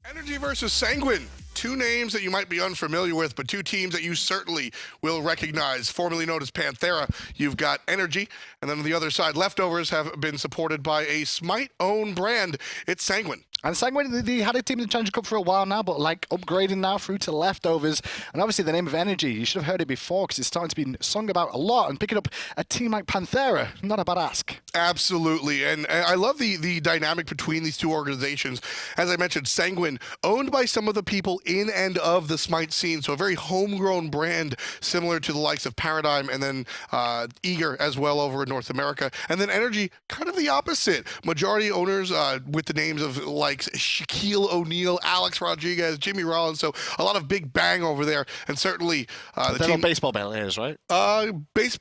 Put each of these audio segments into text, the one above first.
NRG versus Sanguine. Two names that you might be unfamiliar with, but two teams that you certainly will recognize. Formerly known as Panthera, you've got NRG, and then on the other side, Leftovers have been supported by a Smite-owned brand. It's Sanguine. And Sanguine, they had a team in the Challenger Cup for a while now, but like upgrading now through to Leftovers. And obviously the name of NRG, you should have heard it before because it's starting to be sung about a lot. And picking up a team like Panthera, not a bad ask. Absolutely, and I love the dynamic between these two organizations. As I mentioned, Sanguine, owned by some of the people in and of the Smite scene, so a very homegrown brand similar to the likes of Paradigm and then Eager as well over in North America. And then NRG, kind of the opposite. Majority owners with the names of like Shaquille O'Neal, Alex Rodriguez, Jimmy Rollins, so a lot of big bang over there. And certainly the team... baseball players, right?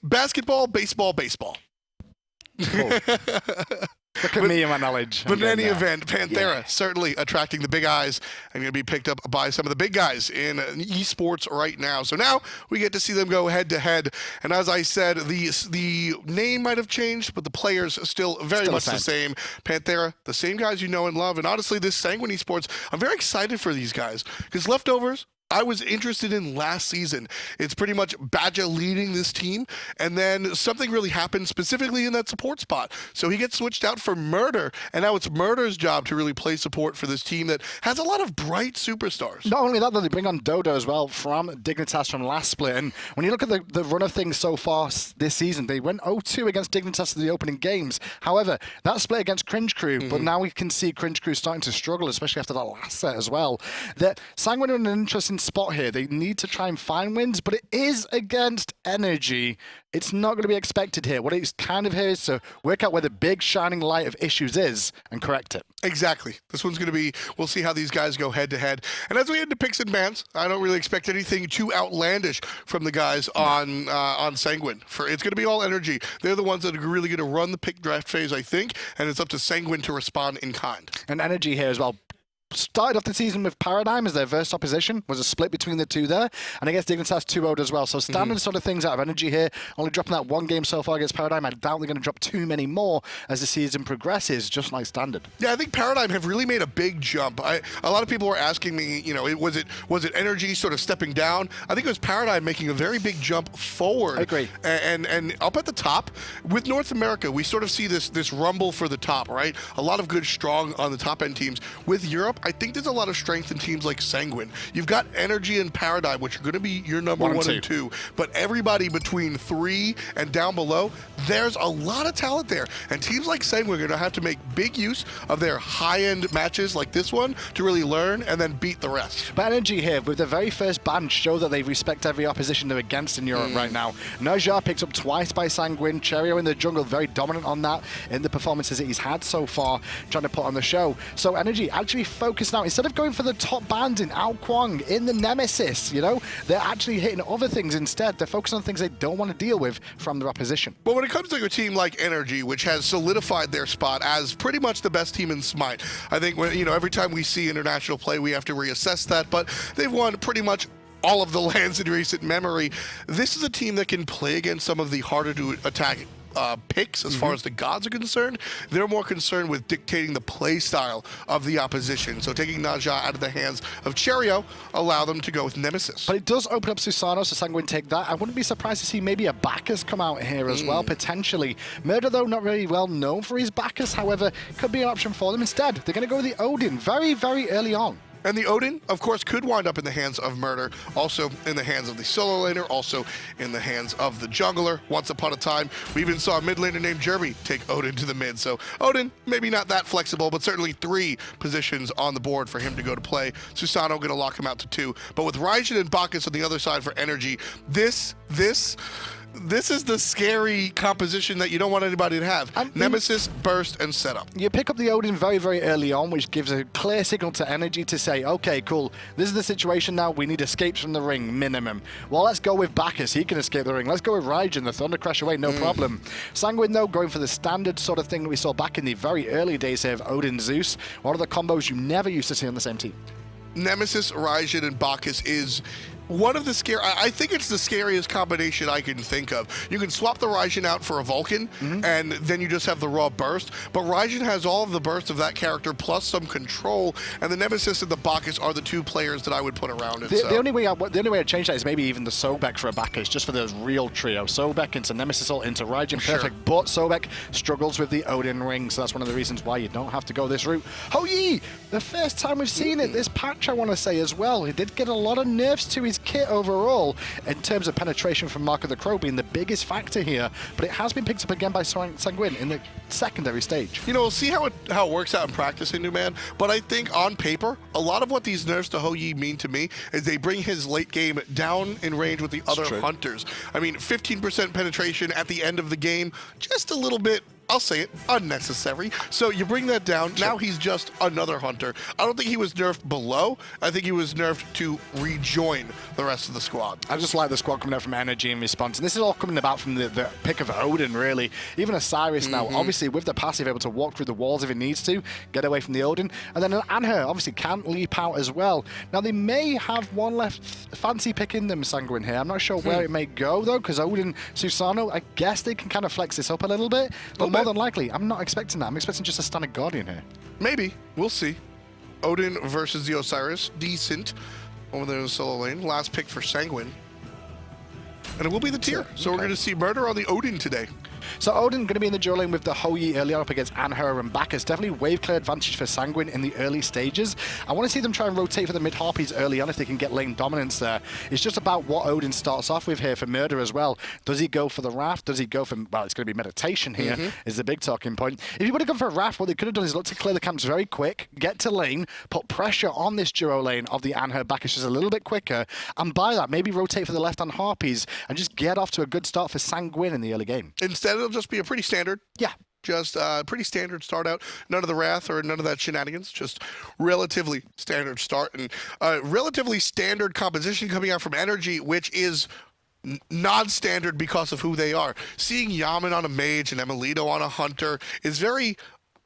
Basketball, baseball. Cool. Look at me and my knowledge. But in any event, Panthera certainly attracting the big eyes and going to be picked up by some of the big guys in esports right now. So now we get to see them go head to head. And as I said, the name might have changed, but the players still very much the same. Panthera, the same guys you know and love. And honestly, this Sanguine Esports, I'm very excited for these guys because Leftovers, I was interested in last season. It's pretty much Badger leading this team, and then something really happened specifically in that support spot. So he gets switched out for Murrdurr, and now it's Murrdur's job to really play support for this team that has a lot of bright superstars. Not only that, though, they bring on Dodo as well from Dignitas from last split. And when you look at the run of things so far this season, they went 0-2 against Dignitas in the opening games. However, that split against Cringe Crew, but now we can see Cringe Crew starting to struggle, especially after that last set as well. That Sanguine are in an interesting spot here. They need to try and find wins, but it is against NRG. It's not going to be expected here. What it's kind of here is to work out where the big shining light of issues is and correct it. Exactly. This one's going to be, we'll see how these guys go head to head. And as we head to picks and bans, I don't really expect anything too outlandish from the guys on Sanguine. It's going to be all NRG. They're the ones that are really going to run the pick draft phase, I think, and it's up to Sanguine to respond in kind. And NRG here as well. Started off the season with Paradigm as their first opposition, was a split between the two there, and I guess Dignitas 2-0'd as well. So standard sort of things out of NRG here, only dropping that one game so far against Paradigm. I doubt they're going to drop too many more as the season progresses, just like standard. Yeah, I think Paradigm have really made a big jump. A lot of people were asking me, you know, was it NRG sort of stepping down? I think it was Paradigm making a very big jump forward. I agree. And up at the top, with North America, we sort of see this rumble for the top, right? A lot of good, strong on the top end teams. With Europe, I think there's a lot of strength in teams like Sanguine. You've got NRG and Paradigm, which are going to be your number one and two. But everybody between 3 and down below, there's a lot of talent there. And teams like Sanguine are going to have to make big use of their high-end matches like this one to really learn and then beat the rest. But NRG here, with the very first ban, show that they respect every opposition they're against in Europe right now. Naja picked up twice by Sanguine. Cherryo in the jungle, very dominant on that in the performances that he's had so far, trying to put on the show. So NRG actually focused now. Instead of going for the top bans in Ao Kwang, in the Nemesis, you know, they're actually hitting other things instead. They're focused on things they don't want to deal with from their opposition. But when it comes to a team like NRG, which has solidified their spot as pretty much the best team in Smite, I think when, you know, every time we see international play, we have to reassess that, but they've won pretty much all of the lands in recent memory. This is a team that can play against some of the harder to attack picks as far as the gods are concerned. They're more concerned with dictating the play style of the opposition. So taking Naja out of the hands of Cherryo allow them to go with Nemesis. But it does open up Susano, so Sanguine take that. I wouldn't be surprised to see maybe a Bacchus come out here as well, potentially. Murrdurr, though, not really well known for his Bacchus. However, could be an option for them. Instead, they're going to go with the Odin very, very early on. And the Odin, of course, could wind up in the hands of Murrdurr, also in the hands of the solo laner, also in the hands of the jungler. Once upon a time, we even saw a mid laner named Jeremy take Odin to the mid. So Odin, maybe not that flexible, but certainly 3 positions on the board for him to go to play. Susano going to lock him out to 2. But with Raijin and Bacchus on the other side for NRG, this is the scary composition that you don't want anybody to have. Nemesis, burst, and setup. You pick up the Odin very, very early on, which gives a clear signal to NRG to say, okay, cool, this is the situation now. We need escapes from the ring, minimum. Well, let's go with Bacchus. He can escape the ring. Let's go with Raijin, the Thunder Crash away, no problem. Sanguine, though, going for the standard sort of thing that we saw back in the very early days here of Odin Zeus. One of the combos you never used to see on the same team. Nemesis, Raijin, and Bacchus is one of the I think it's the scariest combination I can think of. You can swap the Raijin out for a Vulcan, and then you just have the raw burst. But Raijin has all of the burst of that character plus some control, and the Nemesis and the Bacchus are the two players that I would put around it. The only way I'd change that is maybe even the Sobek for a Bacchus, just for the real trio. Sobek into Nemesis ult into Raijin, perfect. But Sobek struggles with the Odin ring, so that's one of the reasons why you don't have to go this route. Hou-Yi, the first time we've seen it this patch, I want to say as well. He did get a lot of nerfs to his kit overall in terms of penetration from Mark of the Crow being the biggest factor here, but it has been picked up again by Sanguine in the secondary stage. You know, we'll see how it works out in practice, new man, but I think on paper, a lot of what these nerfs to Hou-Yi mean to me is they bring his late game down in range with the other hunters. I mean, 15% penetration at the end of the game, just a little bit, I'll say it, unnecessary. So you bring that down. Now he's just another hunter. I don't think he was nerfed below. I think he was nerfed to rejoin the rest of the squad. I just like the squad coming out from NRG in response. And this is all coming about from the pick of Odin, really. Even Osiris now, obviously with the passive, able to walk through the walls if he needs to, get away from the Odin. And then Anhur obviously can't leap out as well. Now they may have one left fancy picking them, Sanguine here. I'm not sure where it may go though, because Odin, Susano, I guess they can kind of flex this up a little bit. But more than likely, I'm not expecting that. I'm expecting just a standard Guardian here. Maybe. We'll see. Odin versus the Osiris. Decent. Over there in the solo lane. Last pick for Sanguine. And it will be the tier. So we're going to see Murrdurr on the Odin today. So Odin going to be in the duel lane with the Hou-Yi early on up against Anhur and Bacchus. Definitely wave clear advantage for Sanguine in the early stages. I want to see them try and rotate for the mid-Harpies early on if they can get lane dominance there. It's just about what Odin starts off with here for Murrdurr as well. Does he go for the Wrath? Does he go for, well, it's going to be meditation here is the big talking point. If he would have gone for a Wrath, what they could have done is look to clear the camps very quick, get to lane, put pressure on this duo lane of the Anhur Bacchus just a little bit quicker, and by that, maybe rotate for the left-hand Harpies and just get off to a good start for Sanguine in the early game. Instead, it'll just be a pretty standard. Yeah. Just pretty standard start out. None of the Wrath or none of that shenanigans. Just relatively standard start and relatively standard composition coming out from NRG, which is non-standard because of who they are. Seeing Yammyn on a mage and emilitoo on a hunter is very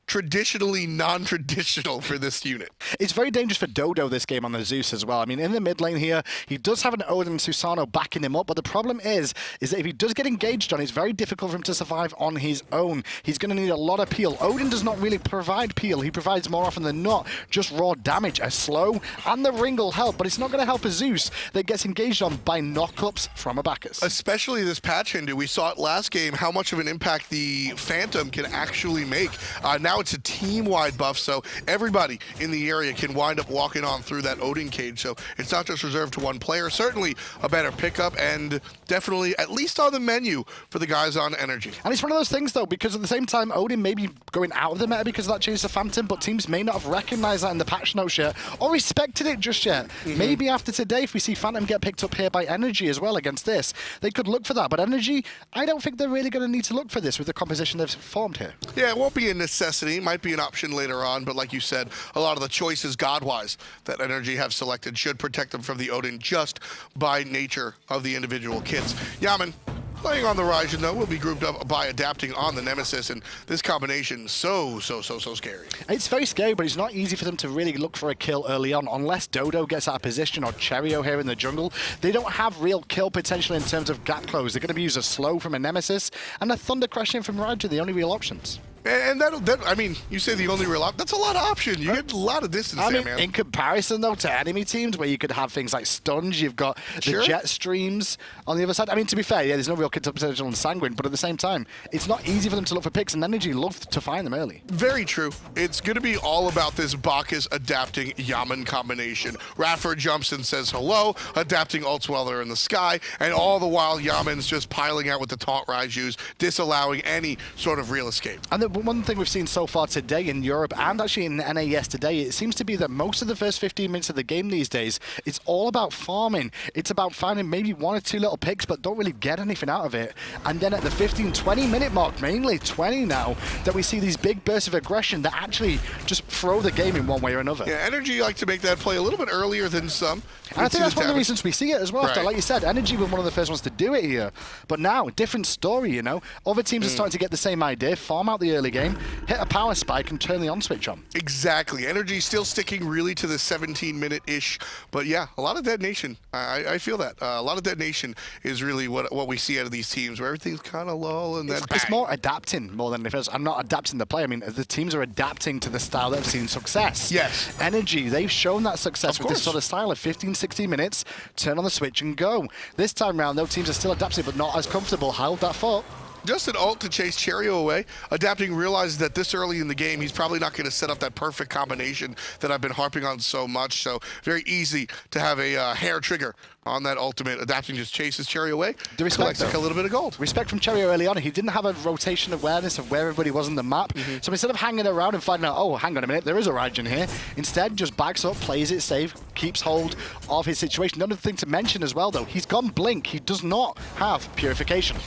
traditionally non-traditional for this unit. It's very dangerous for Dodo this game on the Zeus as well. I mean, in the mid lane here, he does have an Odin and Susano backing him up, but the problem is that if he does get engaged on, it's very difficult for him to survive on his own. He's going to need a lot of peel. Odin does not really provide peel. He provides more often than not just raw damage. A slow and the ring will help, but it's not going to help a Zeus that gets engaged on by knockups from a Bacchus. Especially this patch, Hindu. We saw it last game, how much of an impact the Phantom can actually make. Now it's a team-wide buff, so everybody in the area can wind up walking on through that Odin cage, so it's not just reserved to one player. Certainly a better pickup, and definitely at least on the menu for the guys on NRG. And it's one of those things, though, because at the same time, Odin may be going out of the meta because of that change to Phantom, but teams may not have recognized that in the patch notes yet, or respected it just yet. Maybe after today, if we see Phantom get picked up here by NRG as well against this, they could look for that, but NRG, I don't think they're really going to need to look for this with the composition they've formed here. Yeah, it won't be a necessity. Might be an option later on, but like you said, a lot of the choices God-wise that NRG have selected should protect them from the Odin just by nature of the individual kits. Yammyn, playing on the Raijin, though, will be grouped up by adapting on the Nemesis, and this combination so scary. It's very scary, but it's not easy for them to really look for a kill early on, unless Dodo gets out of position or Cherryo here in the jungle. They don't have real kill potential in terms of gap close. They're going to be used a slow from a Nemesis, and a Thunder Crash in from Raijin, the only real options. And that, I mean, you say the only real option. That's a lot of option. You get a lot of distance there, man. In comparison, though, to enemy teams where you could have things like stuns, you've got the jet streams on the other side. I mean, to be fair, yeah, there's no real kill potential on Sanguine, but at the same time, it's not easy for them to look for picks, and NRG love to find them early. Very true. It's going to be all about this Bacchus adapting Yammyn combination. iRaffer jumps and says hello, adapting ults while they're in the sky, and all the while Yammyn's just piling out with the taunt Raijus, disallowing any sort of real escape. And the one thing we've seen so far today in Europe and actually in NAS today, it seems to be that most of the first 15 minutes of the game these days, it's all about farming. It's about finding maybe one or two little picks, but don't really get anything out of it. And then at the 15, 20 minute mark, mainly 20 now, that we see these big bursts of aggression that actually just throw the game in one way or another. Yeah, NRG like to make that play a little bit earlier than some. And I think that's one of the reasons we see it as well. Right. Like you said, NRG were one of the first ones to do it here. But now, different story, you know. Other teams are starting to get the same idea, farm out the early game, hit a power spike, and turn the on switch on. Exactly. Energy still sticking really to the 17-minute-ish. But yeah, a lot of detonation. I feel that. A lot of detonation is really what we see out of these teams, where everything's kind of lull and then It's more adapting more than anything else. I'm not adapting the play. I mean, the teams are adapting to the style that have seen success. Yes. Energy, they've shown that success with this sort of style of 15, 16 minutes, turn on the switch and go. This time around, though, teams are still adapting, but not as comfortable. Held that thought. Just an ult to chase Cherryo away. Adapting realizes that this early in the game, he's probably not going to set up that perfect combination that I've been harping on so much. So very easy to have a hair trigger on that ultimate. Adapting just chases Cherryo away. The respect, collects like a little bit of gold. Respect from Cherryo early on. He didn't have a rotation awareness of where everybody was on the map. So instead of hanging around and finding out, oh, hang on a minute, there is a Raijin here, instead just backs up, plays it safe, keeps hold of his situation. Another thing to mention as well, though, he's gone blink. He does not have purification.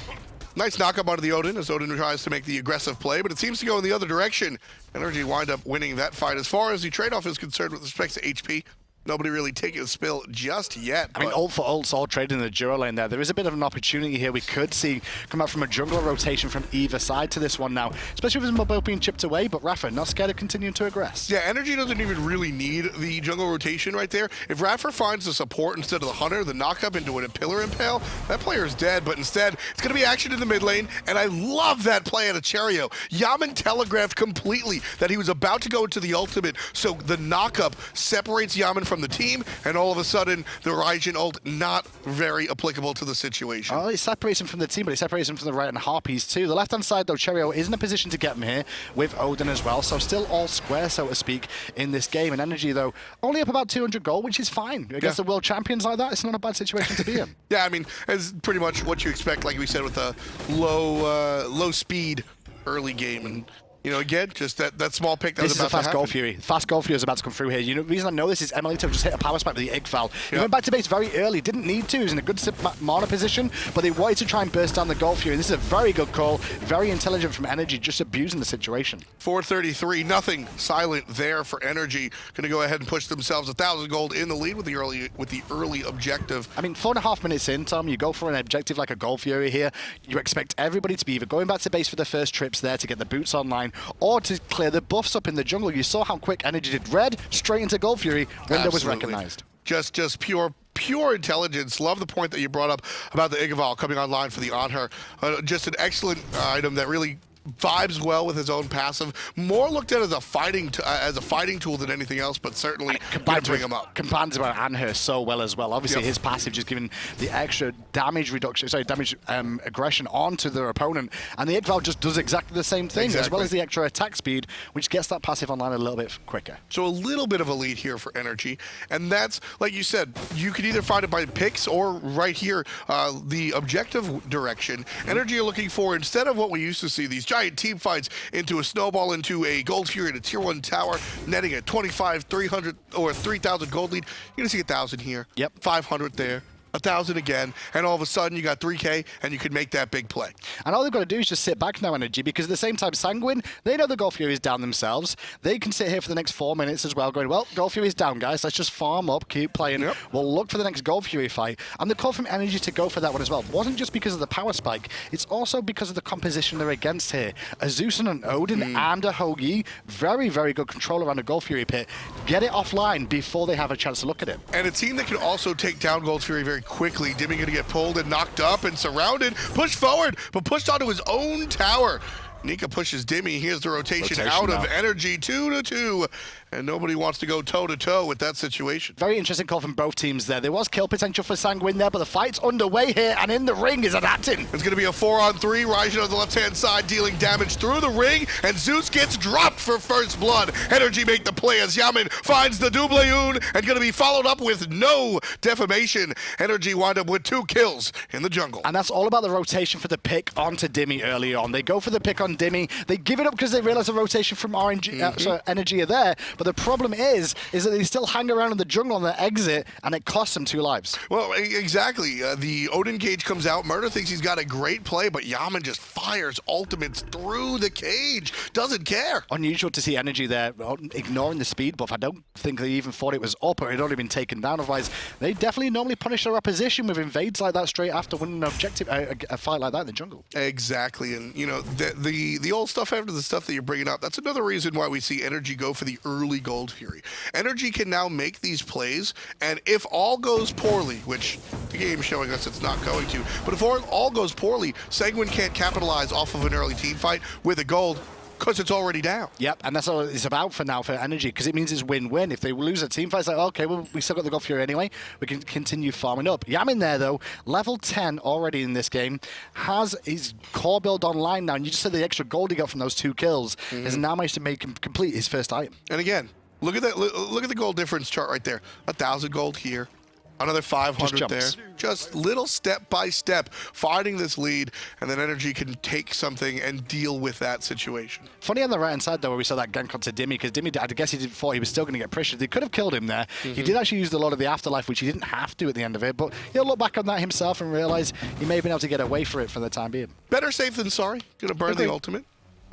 Nice knockup onto the Odin as Odin tries to make the aggressive play, but it seems to go in the other direction. NRG wind up winning that fight. As far as the trade-off is concerned with respect to HP, nobody really taking a spill just yet. I mean, ult for ults all trading in the duo lane there. There is a bit of an opportunity here we could see come out from a jungle rotation from either side to this one now, especially with his mobile being chipped away, but Raffer not scared of continuing to aggress. Yeah, Energy doesn't even really need the jungle rotation right there. If Raffer finds the support instead of the hunter, the knockup into a pillar impale, that player is dead, but instead, it's going to be action in the mid lane, and I love that play out of Cherryo. Yammyn telegraphed completely that he was about to go into the ultimate, so the knockup separates Yammyn from the team, and all of a sudden, the Raijin ult not very applicable to the situation. Oh, it separates him from the team, but it separates him from the right and harpies too. The left-hand side, though, Cherryo is in a position to get him here with Odin as well, so still all square, so to speak, in this game. And Energy, though, only up about 200 gold, which is fine. Against the world champions like that, it's not a bad situation to be in. Yeah, I mean, it's pretty much what you expect, like we said, with a low speed early game. And you know, again, just that small pick that this was is about a fast goal fury. Fast goal fury is about to come through here. You know, the reason I know this is emilitoo just hit a power spike with the egg foul. He went back to base very early, didn't need to. He was in a good mana position, but they wanted to try and burst down the goal fury. This is a very good call, very intelligent from Energy, just abusing the situation. 433, nothing silent there for Energy. Going to go ahead and push themselves 1,000 gold in the lead with the early objective. I mean, 4.5 minutes in, Tom, you go for an objective like a goal fury here. You expect everybody to be either going back to base for the first trips there to get the boots online, or to clear the buffs up in the jungle. You saw how quick Energy did red, straight into Gold Fury. Window was recognized. Just pure intelligence. Love the point that you brought up about the Igaval coming online for the Anhur. Just an excellent item that really vibes well with his own passive. More looked at as a fighting tool than anything else, but certainly going to bring him up. Combines with Anhur so well as well. Obviously, his passive just giving the extra damage reduction, aggression onto their opponent, and the Igval just does exactly the same thing, as well as the extra attack speed, which gets that passive online a little bit quicker. So a little bit of a lead here for Energy, and that's, like you said, you could either find it by picks or right here, the objective direction. Energy are looking for, instead of what we used to see, these giant team fights into a snowball, into a gold fury at a tier 1 tower, netting a 25, 300, or 3,000 gold lead. You're going to see 1,000 here. Yep. 500 there. 1,000 again, and all of a sudden you got 3K, and you could make that big play. And all they've got to do is just sit back now, Energy, because at the same time, Sanguine, they know the Gold Fury is down themselves. They can sit here for the next 4 minutes as well, going, well, Gold Fury is down, guys. Let's just farm up, keep playing. We'll look for the next Gold Fury fight. And the call from Energy to go for that one as well wasn't just because of the power spike. It's also because of the composition they're against here. A Zeus and an Odin and a Hoagie. Very, very good control around the Gold Fury pit. Get it offline before they have a chance to look at it. And a team that can also take down Gold Fury very quickly. Dimi going to get pulled and knocked up and surrounded, pushed forward, but pushed onto his own tower. Nika pushes Dimi. Here's the rotation out of Energy, 2-2. And nobody wants to go toe-to-toe with that situation. Very interesting call from both teams there. There was kill potential for Sanguine there, but the fight's underway here, and in the ring is adapting. It's going to be a 4-on-3. Raijin on the left-hand side dealing damage through the ring, and Zeus gets dropped for first blood. Energy make the play as Yammyn finds the doubleune, and going to be followed up with no defamation. Energy wind up with 2 kills in the jungle. And that's all about the rotation for the pick onto Dimi early on. They go for the pick on Dimi. They give it up because they realize the rotation from Energy are there, but But the problem is that they still hang around in the jungle on their exit, and it costs them 2 lives. Well, exactly. The Odin cage comes out. Murrdurr thinks he's got a great play, but Yammyn just fires ultimates through the cage. Doesn't care. Unusual to see energy there, ignoring the speed buff. I don't think they even thought it was up or it had already been taken down. Otherwise, they definitely normally punish their opposition with invades like that straight after winning an objective, a fight like that in the jungle. Exactly. And, you know, the old stuff after the stuff that you're bringing up, that's another reason why we see NRG go for the early Gold Fury. NRG can now make these plays, and if all goes poorly, which the game's showing us it's not going to, but if all goes poorly, Sanguine can't capitalize off of an early team fight with a gold, because it's already down. Yep, and that's all it's about for now for NRG, because it means it's win-win. If they lose a team fight, it's like, okay, well, we still got the Gold Fury anyway. We can continue farming up. Yammyn there, though, level 10 already in this game, has his core build online now, and you just said the extra gold he got from those 2 kills has now managed to make him complete his first item. And again, look at that. Look at the gold difference chart right there. 1,000 gold here. Another 500 there. Just little step by step, finding this lead, and then NRG can take something and deal with that situation. Funny on the right-hand side, though, where we saw that gank onto Dimi, because Dimi, I guess he thought he was still going to get pressured. They could have killed him there. He did actually use a lot of the afterlife, which he didn't have to at the end of it, but he'll look back on that himself and realize he may have been able to get away for it for the time being. Better safe than sorry. Gonna burn the ultimate.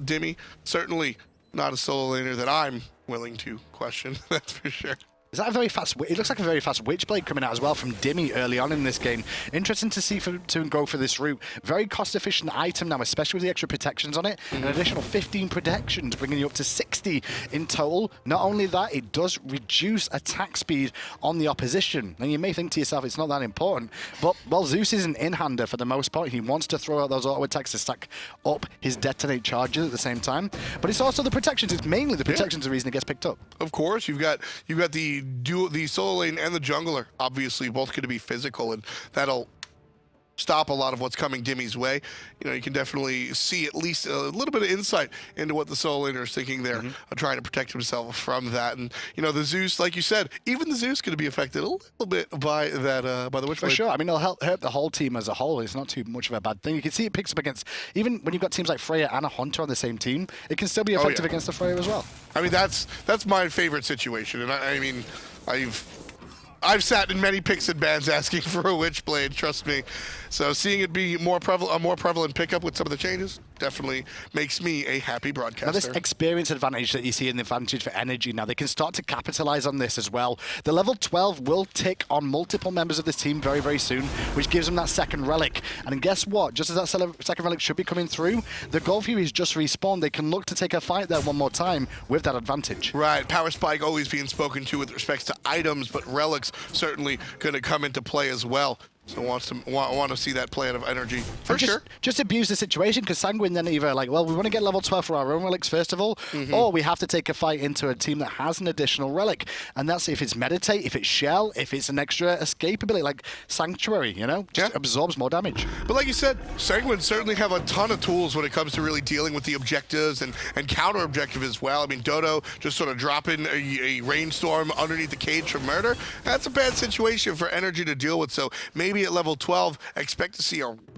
Dimi, certainly not a solo laner that I'm willing to question, that's for sure. Is that a very fast? It looks like a very fast Witchblade coming out as well from Dimi early on in this game. Interesting to see to go for this route. Very cost-efficient item now, especially with the extra protections on it. An additional 15 protections, bringing you up to 60 in total. Not only that, it does reduce attack speed on the opposition. Now, you may think to yourself, it's not that important, but, well, Zeus is an in-hander for the most part. He wants to throw out those auto attacks to stack up his detonate charges at the same time. But it's also the protections. It's mainly the protections the reason it gets picked up. Of course, you've got the solo lane and the jungler, obviously both going to be physical, and that'll stop a lot of what's coming Dimi's way. You know, you can definitely see at least a little bit of insight into what the solo laner is thinking there, trying to protect himself from that. And, you know, the Zeus, like you said, even the Zeus going to be affected a little bit by that, by the Witchblade. For sure. I mean, it'll hurt the whole team as a whole. It's not too much of a bad thing. You can see it picks up against, even when you've got teams like Freya and a Hunter on the same team, it can still be effective against the Freya as well. I mean, that's my favorite situation. And I mean, I've sat in many picks and bans asking for a Witchblade, trust me. So seeing it be a more prevalent pickup with some of the changes definitely makes me a happy broadcaster. Now, this experience advantage that you see in the advantage for energy now, they can start to capitalize on this as well. The level 12 will tick on multiple members of this team very, very soon, which gives them that second relic. And guess what? Just as that second relic should be coming through, the Gold Fury is just respawned. They can look to take a fight there one more time with that advantage. Right. Power Spike always being spoken to with respects to items, but relics certainly going to come into play as well. So want to see that play out of energy for sure. Just abuse the situation, because Sanguine then either like, well, we want to get level 12 for our own relics first of all, or we have to take a fight into a team that has an additional relic, and that's if it's meditate, if it's shell, if it's an extra escape ability like sanctuary, you know, just absorbs more damage. But like you said, Sanguine certainly have a ton of tools when it comes to really dealing with the objectives and counter objective as well. I mean, Dodo just sort of dropping a rainstorm underneath the cage from Murrdurr. That's a bad situation for energy to deal with. So maybe at level 12,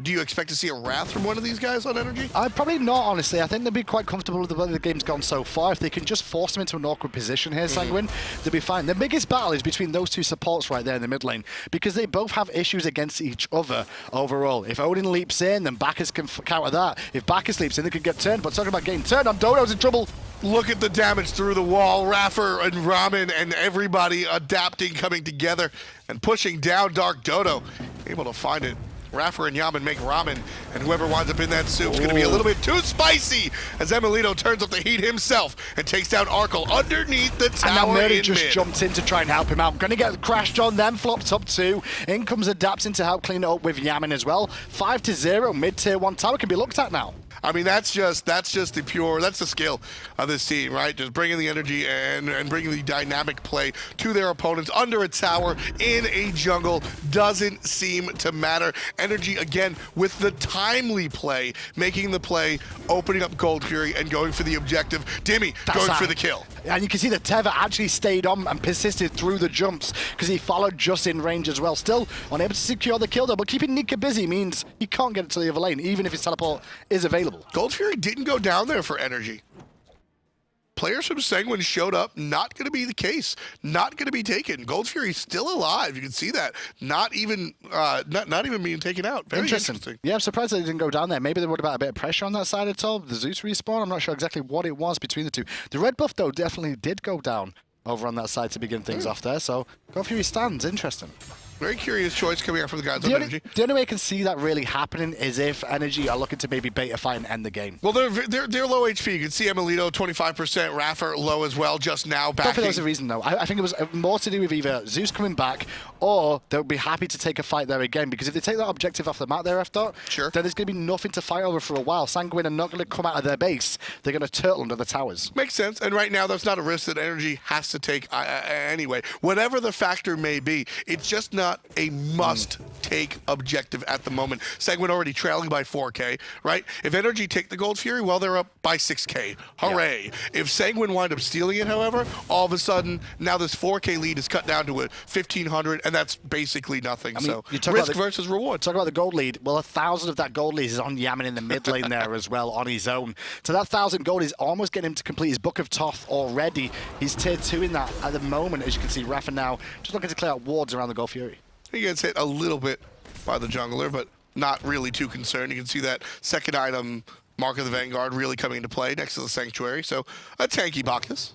do you expect to see a wrath from one of these guys on energy? Probably not, honestly. I think they'll be quite comfortable with the way the game's gone so far. If they can just force them into an awkward position here, Sanguine, they'll be fine. The biggest battle is between those two supports right there in the mid lane, because they both have issues against each other overall. If Odin leaps in, then Bacchus can counter that. If Bacchus leaps in, they could get turned. But talking about getting turned on, Dodo's in trouble. Look at the damage through the wall. iRaffer and Ramen and everybody adapting, coming together, and pushing down TheDarkDodo. Able to find it. iRaffer and Yammyn make ramen, and whoever winds up in that soup's going to be a little bit too spicy as emilitoo turns up the heat himself and takes down Arkkyl underneath the tower. And now Murrdurr just mid. jumped in to try and help him out. Going to get crashed on them, flopped up too. In comes adapting to help clean it up with Yammyn as well. 5-0, mid-tier 1 tower can be looked at now. I mean, that's just the skill of this team, right? Just bringing the energy and bringing the dynamic play to their opponents under a tower in a jungle doesn't seem to matter. Energy, again, with the timely play, making the play, opening up Gold Fury and going for the objective. Dimi going for the kill. And you can see that Tether actually stayed on and persisted through the jumps because he followed just in range as well. Still unable to secure the kill though, but keeping Nika busy means he can't get it to the other lane, even if his teleport is available. Gold Fury didn't go down there for energy. players from Sanguine showed up. Not going to be the case. Not going to be taken. Gold Fury still alive. You can see that. Not even being taken out. Very interesting. Yeah, I'm surprised they didn't go down there. Maybe they would have had a bit of pressure on that side at all. The Zeus respawn. I'm not sure exactly what it was between the two. The red buff though definitely did go down over on that side to begin things off there. So Gold Fury stands. Interesting. Very curious choice coming out from the guys on NRG. The only way I can see that really happening is if NRG are looking to maybe bait a fight and end the game. Well, they're low HP. You can see emilitoo 25%, iRaffer low as well. Just now backing. I don't think that was the reason though. I think it was more to do with either Zeus coming back or they'll be happy to take a fight there again. Because if they take that objective off the map there, then there's going to be nothing to fight over for a while. Sanguine are not going to come out of their base. They're going to turtle under the towers. Makes sense. And right now, that's not a risk that NRG has to take anyway. Whatever the factor may be, it's just not a must-take objective at the moment. Sanguine already trailing by 4K, right? If NRG take the Gold Fury, well, they're up by 6K. Hooray. Yeah. If Sanguine wind up stealing it, however, all of a sudden, now this 4K lead is cut down to a 1,500, and that's basically nothing. I mean, so risk versus reward. Talk about the gold lead. Well, 1,000 of that gold lead is on Yammyn in the mid lane there as well, on his own. So that 1,000 gold is almost getting him to complete his Book of Thoth already. He's tier 2 in that at the moment, as you can see. iRaffer now just looking to clear out wards around the Gold Fury. He gets hit a little bit by the jungler, but not really too concerned. You can see that second item, Mark of the Vanguard, really coming into play next to the Sanctuary. So a tanky Bacchus.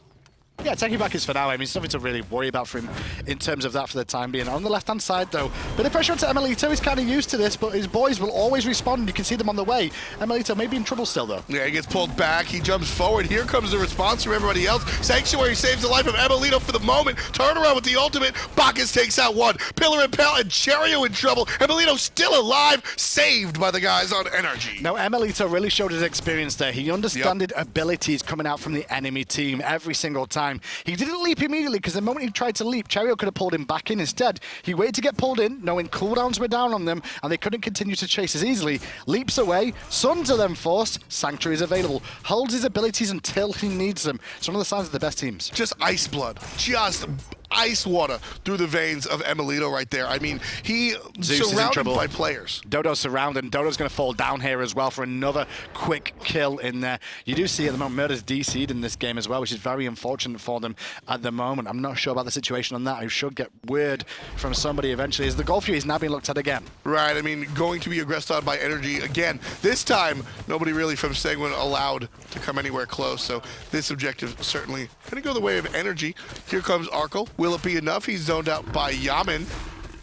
Yeah, tanky Bacchus for now. I mean, it's nothing to really worry about for him in terms of that for the time being. On the left-hand side, though, bit of pressure onto emilitoo. He's kind of used to this, but his boys will always respond. You can see them on the way. emilitoo may be in trouble still, though. Yeah, he gets pulled back. He jumps forward. Here comes the response from everybody else. Sanctuary saves the life of emilitoo for the moment. Turn around with the ultimate. Bacchus takes out one. Pillar and Pal and Cherryo in trouble. emilitoo still alive, saved by the guys on NRG. Now, emilitoo really showed his experience there. He understood abilities coming out from the enemy team every single time. He didn't leap immediately because the moment he tried to leap, Cherryo could have pulled him back in instead. He waited to get pulled in, knowing cooldowns were down on them, and they couldn't continue to chase as easily. Leaps away, Suns are then forced, Sanctuary is available, holds his abilities until he needs them. It's one of the signs of the best teams. Just ice blood. Just ice water through the veins of emilitoo right there. I mean, he surrounded by players. Dodo's surrounded. Dodo's going to fall down here as well for another quick kill in there. You do see at the moment Murrdurr's DC'd in this game as well, which is very unfortunate for them at the moment. I'm not sure about the situation on that. I should get word from somebody eventually. As the Gold Fury is now being looked at again. Right. I mean, going to be aggressed on by NRG again. This time, nobody really from Sanguine allowed to come anywhere close. So this objective certainly going to go the way of NRG. Here comes Arkkyl. Will it be enough? He's zoned out by Yammyn,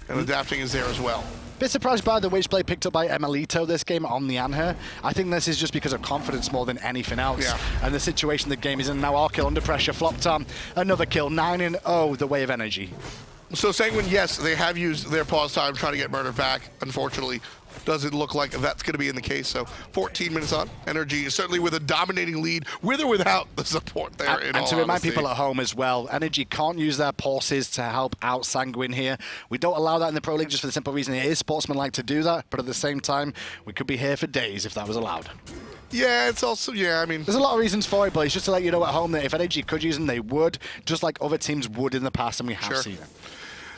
and adapting is there as well. Bit surprised by the Witchblade picked up by emilitoo this game on the Anhur. I think this is just because of confidence more than anything else. Yeah. And the situation the game is in now. Arkkyl under pressure, flopped on. Another kill, 9-0, the way of NRG. So Sanguine, yes, they have used their pause time trying to get Murrdurr back. Unfortunately, doesn't look like that's going to be in the case. So 14 minutes on. NRG certainly with a dominating lead, with or without the support there. And to remind people at home as well, NRG can't use their pulses to help out Sanguine here. We don't allow that in the Pro League just for the simple reason it is sportsmanlike to do that. But at the same time, we could be here for days if that was allowed. Yeah, it's also, I mean... There's a lot of reasons for it, but it's just to let you know at home that if NRG could use them, they would, just like other teams would in the past, and we have seen it.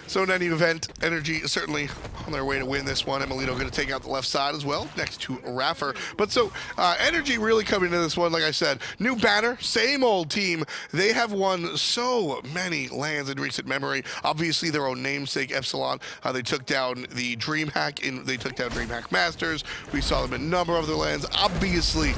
So in any event, NRG is certainly on their way to win this one. emilitoo going to take out the left side as well, next to iRaffer. But so, NRG really coming into this one, like I said, new banner, same old team. They have won so many lands in recent memory. Obviously, their own namesake, Epsilon. They took down the DreamHack, they took down DreamHack Masters. We saw them in a number of other lands. Obviously,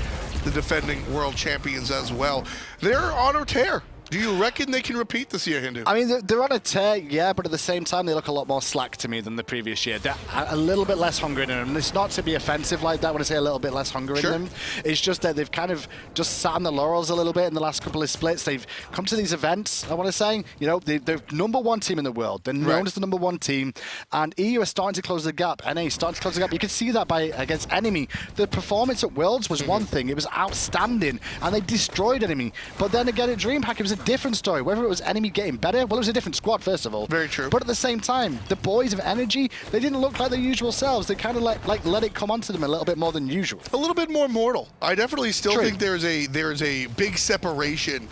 the defending world champions as well. They're on a tear. Do you reckon they can repeat this year, Hindu? I mean, they're on a tear, yeah, but at the same time, they look a lot more slack to me than the previous year. They're a little bit less hungry in them. It's not to be offensive like that when I say a little bit less hunger in them. It's just that they've kind of just sat on the laurels a little bit in the last couple of splits. They've come to these events, I want to say, you know, they're #1 team in the world. They're known as the #1 team, and EU are starting to close the gap. NA is starting to close the gap. You can see that against Enemy. The performance at Worlds was one thing. It was outstanding, and they destroyed Enemy. But then again at DreamHack, it was a different story. Whether it was Enemy getting better, well, it was a different squad, first of all. Very true. But at the same time, the boys of NRG, they didn't look like their usual selves. They kind of like let it come onto them a little bit more than usual. A little bit more mortal. I definitely still think there's a big separation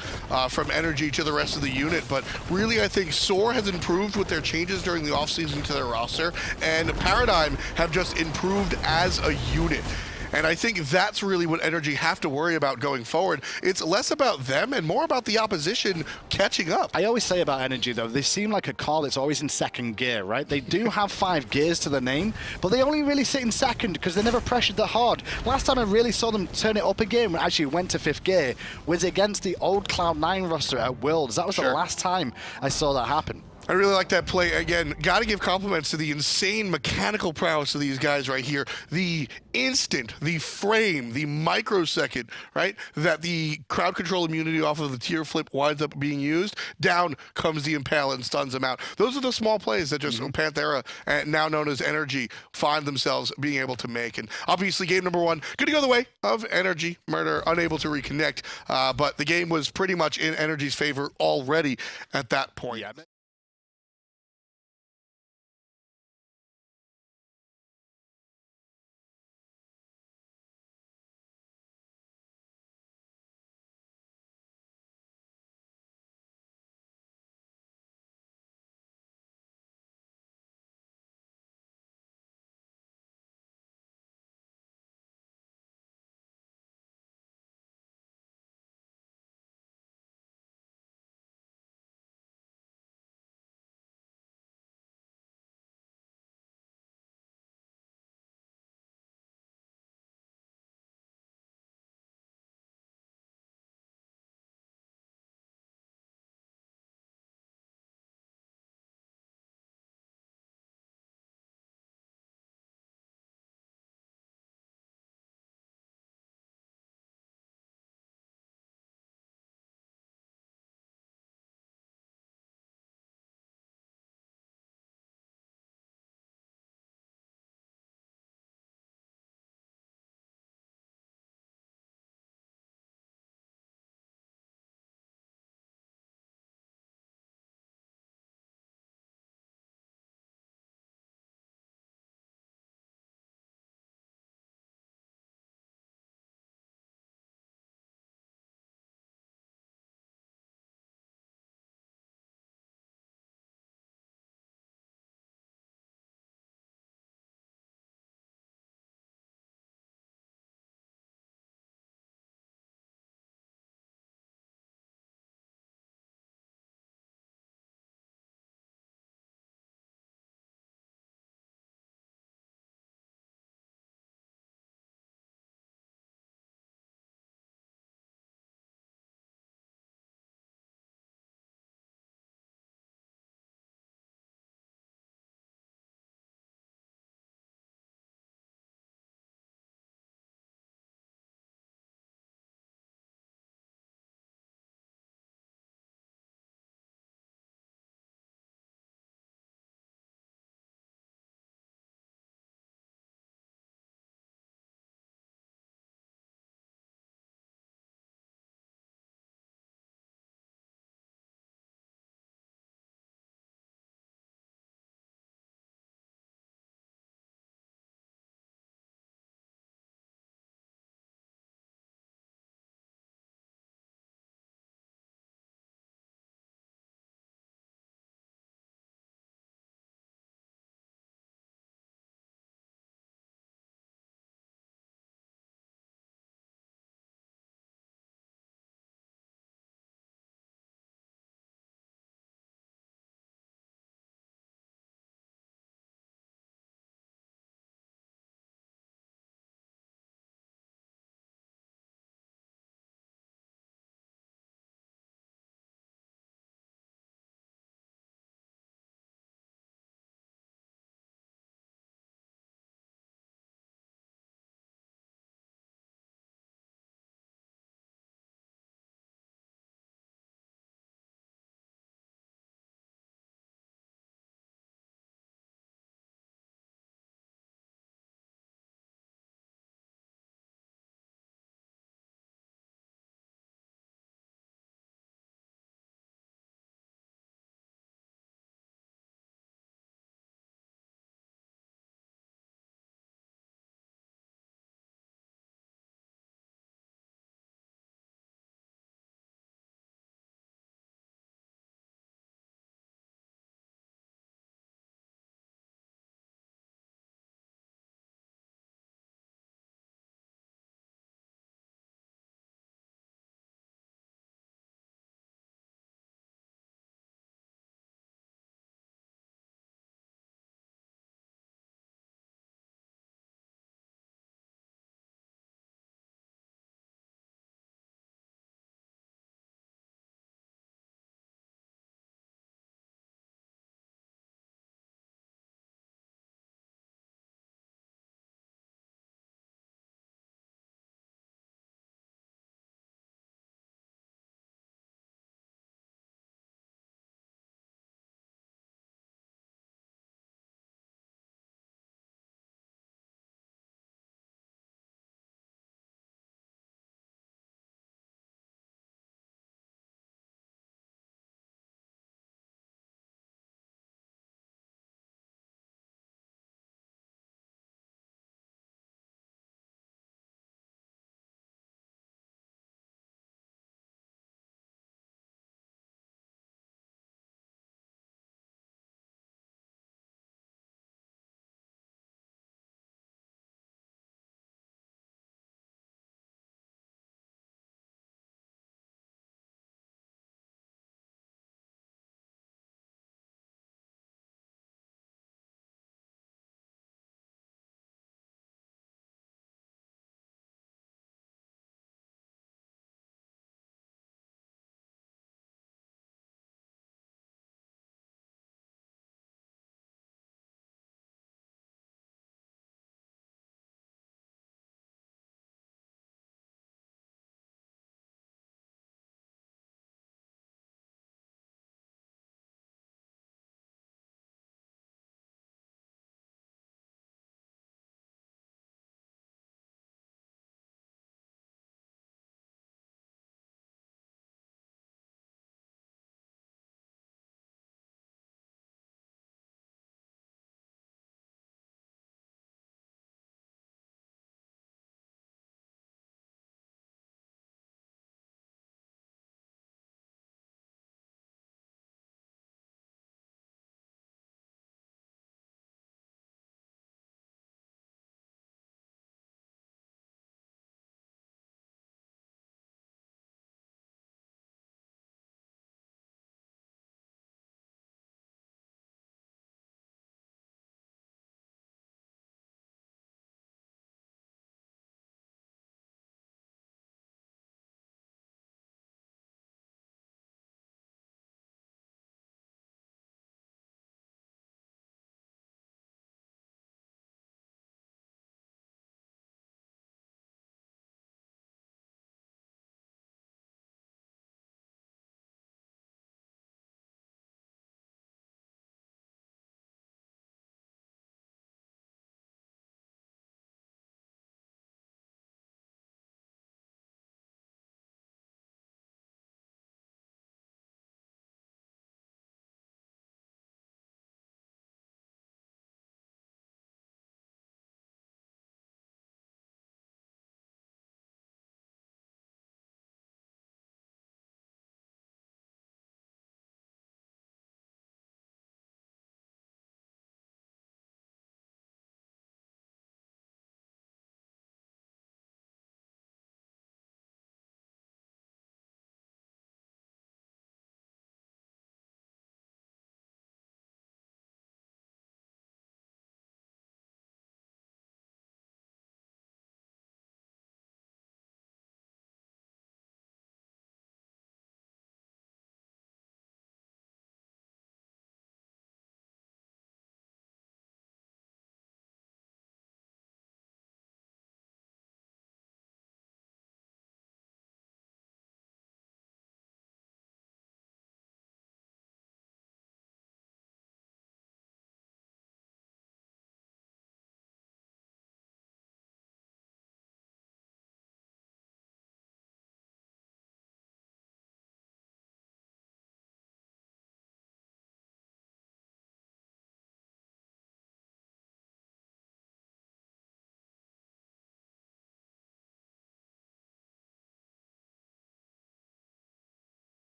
from NRG to the rest of the unit, but really I think Soar has improved with their changes during the offseason to their roster, and Paradigm have just improved as a unit. And I think that's really what NRG have to worry about going forward. It's less about them and more about the opposition catching up. I always say about NRG, though, they seem like a car that's always in second gear, right? They do have 5 gears to the name, but they only really sit in second because they never pressured that hard. Last time I really saw them turn it up again, when actually went to 5th gear, was against the old Cloud9 roster at Worlds. That was the last time I saw that happen. I really like that play. Again, got to give compliments to the insane mechanical prowess of these guys right here. The instant, the frame, the microsecond, right, that the crowd control immunity off of the tier flip winds up being used, down comes the Impale and stuns them out. Those are the small plays that just Panthera, now known as NRG, find themselves being able to make. And obviously, game number 1, going to go the way of NRG. Murrdurr unable to reconnect, but the game was pretty much in NRG's favor already at that point.